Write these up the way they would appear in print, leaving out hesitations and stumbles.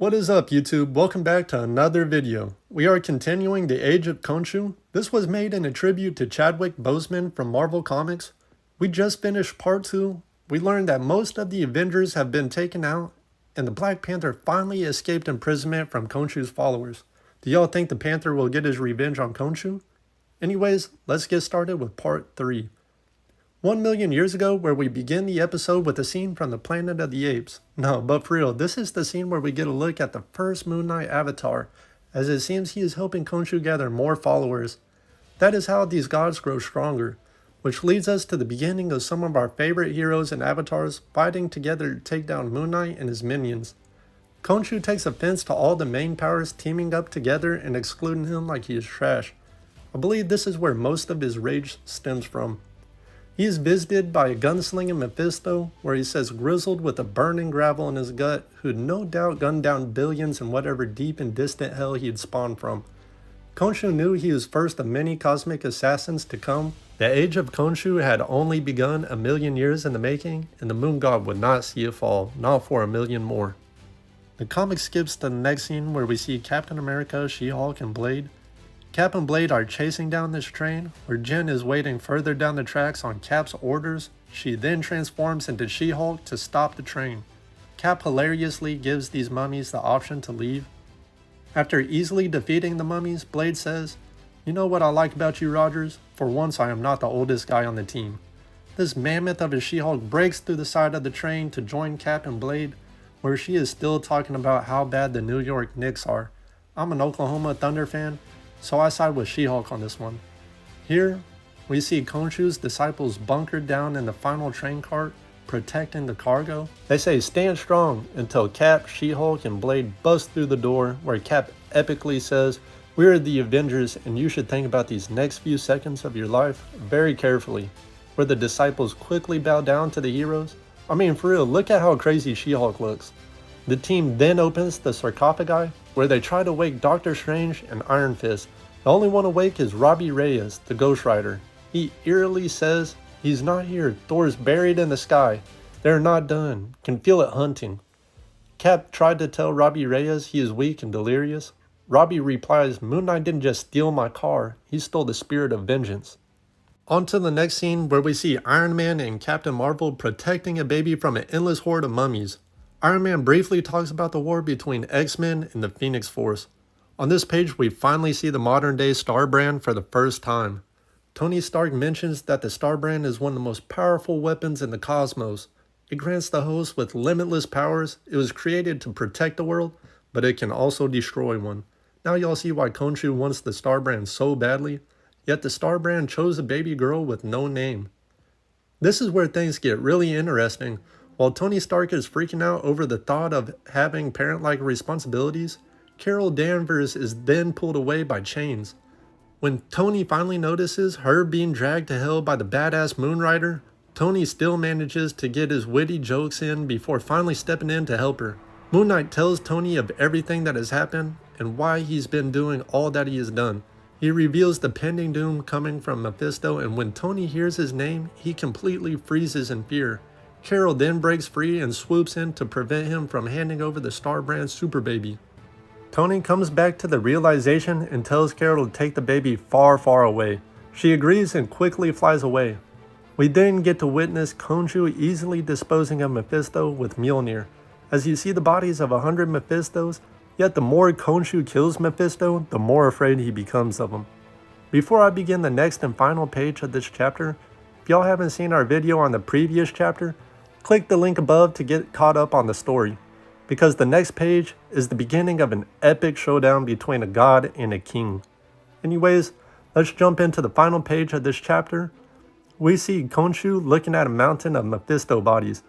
What is up, YouTube? Welcome back to another video. We are continuing the Age of Khonshu. This was made in a tribute to Chadwick Boseman from Marvel Comics. We just finished part 2. We learned that most of the Avengers have been taken out, and the Black Panther finally escaped imprisonment from Khonshu's followers. Do y'all think the Panther will get his revenge on Khonshu? Anyways, let's get started with part 3. 1,000,000 years ago, where we begin the episode with a scene from the planet of the Apes. No, but for real, this is the scene where we get a look at the first Moon Knight avatar, as it seems he is helping Khonshu gather more followers. That is how these gods grow stronger, which leads us to the beginning of some of our favorite heroes and avatars fighting together to take down Moon Knight and his minions. Khonshu takes offense to all the main powers teaming up together and excluding him like he is trash. I believe this is where most of his rage stems from. He is visited by a gunslinging Mephisto, where he says grizzled with a burning gravel in his gut, who'd no doubt gunned down billions in whatever deep and distant hell he had spawned from. Khonshu knew he was first of many cosmic assassins to come. The age of Khonshu had only begun 1,000,000 years in the making, and the moon god would not see it fall, not for 1,000,000 more. The comic skips to the next scene where we see Captain America, SheHulk, and Blade. Cap and Blade are chasing down this train, where Jen is waiting further down the tracks on Cap's orders. She then transforms into SheHulk to stop the train. Cap hilariously gives these mummies the option to leave. After easily defeating the mummies, Blade says, "You know what I like about you, Rogers? For once I am not the oldest guy on the team." This mammoth of a SheHulk breaks through the side of the train to join Cap and Blade, where she is still talking about how bad the New York Knicks are. I'm an Oklahoma Thunder fan, so I side with SheHulk on this one. Here, we see Khonshu's disciples bunkered down in the final train cart, protecting the cargo. They say stand strong until Cap, SheHulk, and Blade bust through the door, where Cap epically says, "We are the Avengers and you should think about these next few seconds of your life very carefully," where the disciples quickly bow down to the heroes. I mean, for real, look at how crazy SheHulk looks. The team then opens the sarcophagi, where they try to wake Doctor Strange and Iron Fist. The only one awake is Robbie Reyes, the Ghost Rider. He eerily says, "He's not here, Thor's buried in the sky. They're not done, can feel it hunting." Cap tried to tell Robbie Reyes he is weak and delirious. Robbie replies, "Moon Knight didn't just steal my car, he stole the spirit of vengeance." On to the next scene, where we see Iron Man and Captain Marvel protecting a baby from an endless horde of mummies. Iron Man briefly talks about the war between X-Men and the Phoenix Force. On this page, we finally see the modern-day Star Brand for the first time. Tony Stark mentions that the Star Brand is one of the most powerful weapons in the cosmos. It grants the host with limitless powers. It was created to protect the world, but it can also destroy one. Now y'all see why Khonshu wants the Star Brand so badly, yet the Star Brand chose a baby girl with no name. This is where things get really interesting. While Tony Stark is freaking out over the thought of having parent-like responsibilities, Carol Danvers is then pulled away by chains. When Tony finally notices her being dragged to hell by the badass Moon Rider, Tony still manages to get his witty jokes in before finally stepping in to help her. Moon Knight tells Tony of everything that has happened and why he's been doing all that he has done. He reveals the pending doom coming from Mephisto, and when Tony hears his name, he completely freezes in fear. Carol then breaks free and swoops in to prevent him from handing over the Star Brand super baby. Tony comes back to the realization and tells Carol to take the baby far, far away. She agrees and quickly flies away. We then get to witness Khonshu easily disposing of Mephisto with Mjolnir, as you see the bodies of 100 Mephistos, yet the more Khonshu kills Mephisto, the more afraid he becomes of him. Before I begin the next and final page of this chapter, if y'all haven't seen our video on the previous chapter, click the link above to get caught up on the story, because the next page is the beginning of an epic showdown between a god and a king. Anyways, let's jump into the final page of this chapter. We see Khonshu looking at a mountain of Mephisto bodies,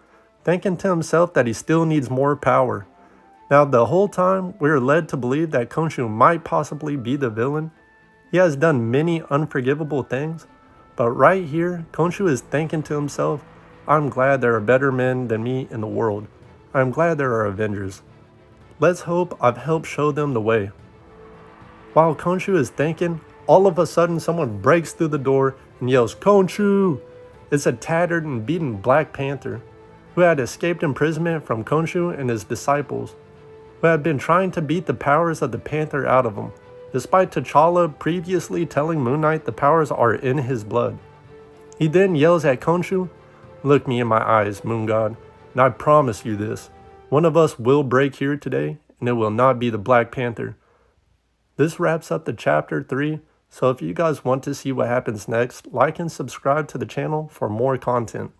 thinking to himself that he still needs more power. Now, the whole time, we are led to believe that Khonshu might possibly be the villain. He has done many unforgivable things, but right here, Khonshu is thinking to himself, "I'm glad there are better men than me in the world. I'm glad there are Avengers. Let's hope I've helped show them the way." While Khonshu is thinking, all of a sudden someone breaks through the door and yells, "Khonshu!" It's a tattered and beaten Black Panther, who had escaped imprisonment from Khonshu and his disciples. who had been trying to beat the powers of the Panther out of him, despite T'Challa previously telling Moon Knight the powers are in his blood. He then yells at Khonshu, "Look me in my eyes, Moon God, and I promise you this. One of us will break here today, and it will not be the Black Panther." This wraps up the chapter 3, so if you guys want to see what happens next, like and subscribe to the channel for more content.